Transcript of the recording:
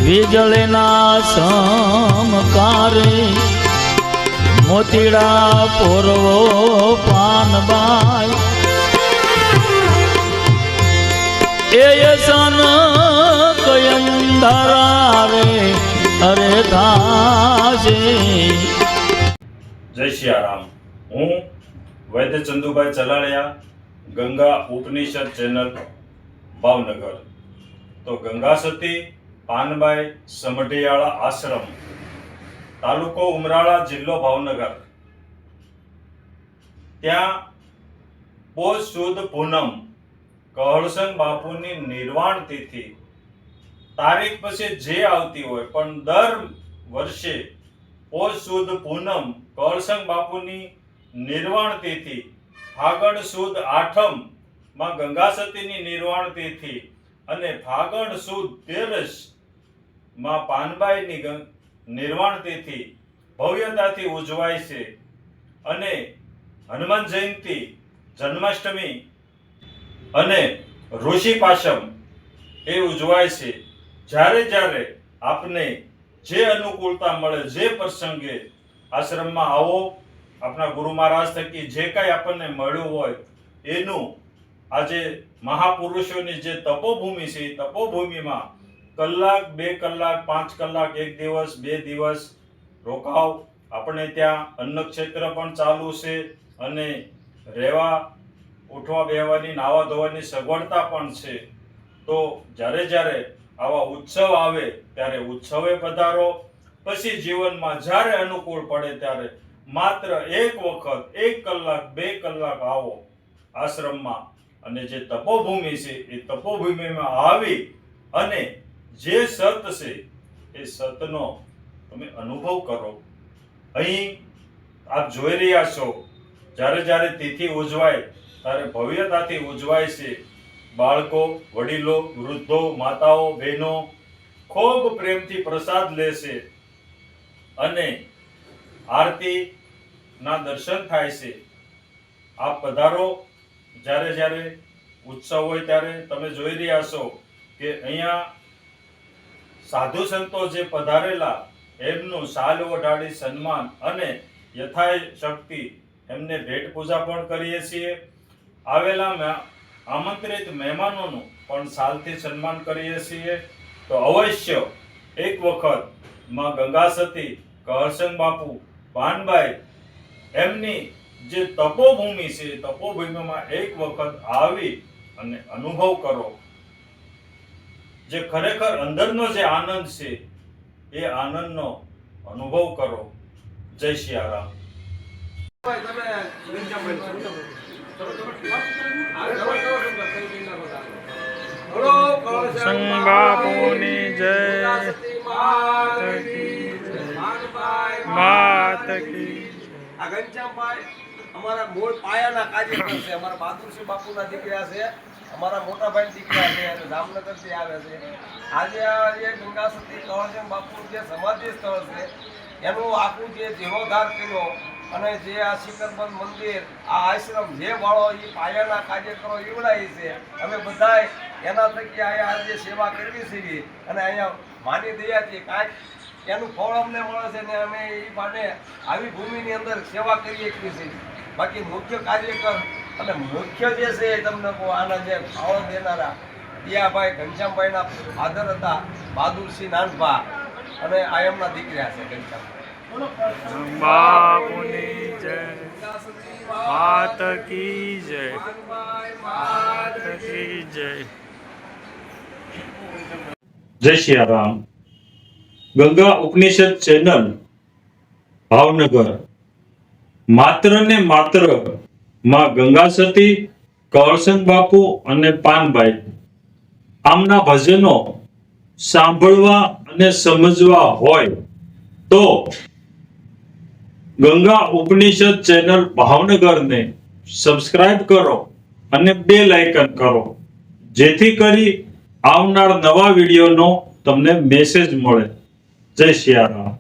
વીજળીના સમકારે મોતીડા પોરવો પાનબાઈ એ સન કયંધારા રે અરે થાશે. જય સિયારામ. હું વૈદ્ય ચંદુભાઈ ચલાળિયા, ગંગા ઉપનિષદ ચેનલ, ભાવનગર. તો ગંગા સતી પાનબાઈ સમઢિયાળા આશ્રમ, તાલુકો ઉમરાળા, જિલ્લો ભાવનગર. ત્યાં પોષ સુદ પૂનમ કહળસંગ બાપુની નિર્વાણ તિથિ તારીખ પછી જે આવતી હોય પણ દર વર્ષે પોષ સુદ પૂનમ કહળસંગ બાપુની નિર્વાણ તિથિ, ફાગણ સુદ આઠમ માં ગંગા સતીની નિર્વાણ તિથિ અને ફાગણ સુદ તેરસ માં પાનબાઈની નિર્વાણ તિથિ ભવ્યતાથી ઉજવાય છે. અને હનુમાન જયંતિ, જન્માષ્ટમી અને ઋષિ પાશમ એ ઉજવાય છે. જ્યારે જ્યારે આપને જે અનુકૂળતા મળે, જે પ્રસંગે આશ્રમમાં આવો, આપણા ગુરુ મહારાજ થકી જે કાંઈ આપણને મળ્યું હોય એનું આજે મહાપુરુષોની જે તપોભૂમિ છે એ તપોભૂમિમાં કલાક, 2 કલાક, 5 કલાક, 1 દિવસ, 2 દિવસ રોકાવ. આપણે ત્યાં અન્નક્ષેત્ર પણ ચાલુ છે અને રહેવા, ઉઠવા, બેહવાની, નાવા ધોવાની સગવડતા પણ છે. તો જ્યારે જ્યારે આવા ઉત્સવ આવે ત્યારે ઉત્સવે પધારો. પછી જીવનમાં જ્યારે અનુકૂળ પડે ત્યારે માત્ર એક વખત 1 કલાક, 2 કલાક આવો આશ્રમમાં અને જે તપોભૂમિ છે એ તપોભૂમિમાં આવી અને જે સત છે એ સતનો તમે અનુભવ કરો. અહીં આપ જોઈ રહ્યા છો, જ્યારે જ્યારે તિથિ ઉજવાય ત્યારે ભવ્યતાથી ઉજવાય છે. બાળકો, વડીલો, વૃદ્ધો, માતાઓ, બહેનો ખૂબ પ્રેમથી પ્રસાદ લે છે અને આરતીના દર્શન થાય છે. આપ પધારો. જ્યારે જ્યારે ઉત્સવ હોય ત્યારે તમે જોઈ રહ્યા છો કે અહીંયા સાધુ સંતો જે પધારેલા એમનું શાલ ઓઢાડી સન્માન અને યથાશક્તિ એમને ભેટ પૂજા પણ કરીએ છીએ. આવેલા આમંત્રિત મહેમાનોનું પણ શાલથી સન્માન કરીએ છીએ. તો અવશ્ય એક વખત માં ગંગા સતી, કહળસંગ બાપુ, પાનબાઈ એમની જે તપોભૂમિ છે તપોભૂમિમાં એક વખત આવી અને અનુભવ કરો. જે ખરેખર અંદરનો જે આનંદ છે એ આનંદનો અનુભવ કરો. જય સિયારામ. સંગ બાપુની જય, માત કી. આ ઘનશ્યામભાઈ અમારા મૂળ પાયાના કાર્યકર છે. અમારા બહાદુરસિંહ બાપુના દીકરા છે, અમારા મોટા ભાઈ દીકરા છે અને જામનગરથી આવે છે. આજે આ જે ગંગા સતી કહળસંગ બાપુ જે સમાધિ સ્થળ છે એનું આખું જે જીર્ણોદ્ધાર કર્યો અને જે આ શિખરબંધ મંદિર, આ આશ્રમ જે વાળો એ પાયાના કાર્યકરો એવડાય છે. અમે બધાય એના થકી અહીંયા આજે સેવા કરવી છીએ અને અહીંયા માની દયાથી કાંઈક એનું ફળ અમને મળે છે ને અમે એ માટે આવી ભૂમિની અંદર સેવા કરીએ છીએ. બાકી મુખ્ય કાર્યકર અને મુખ્ય જે છે એ તમને કહું, આના જે ફાળો દેનારા દિયાભાઈ ઘનશ્યામભાઈના ફાધર હતા બહાદુરસિંહ નાનભા અને આ એમના દીકરા છે ઘનશ્યામભાઈ. બાપુની જય, માત કી જય, માત કી જય. જય સિયારામ. ગંગા ઉપનિષદ ચેનલ, ભાવનગર. માત્ર ને માત્ર માં ગંગા સતી, કહળસંગ બાપુ અને પાનબાઈ આમના ભજનો સાંભળવા અને સમજવા હોય તો ગંગા ઉપનિષદ ચેનલ ભાવનગરને સબસ્ક્રાઇબ કરો અને બેલ આઇકન કરો, જેથી કરી આવનાર નવા વિડીયોનો તમને મેસેજ મળે. જય સિયારામ.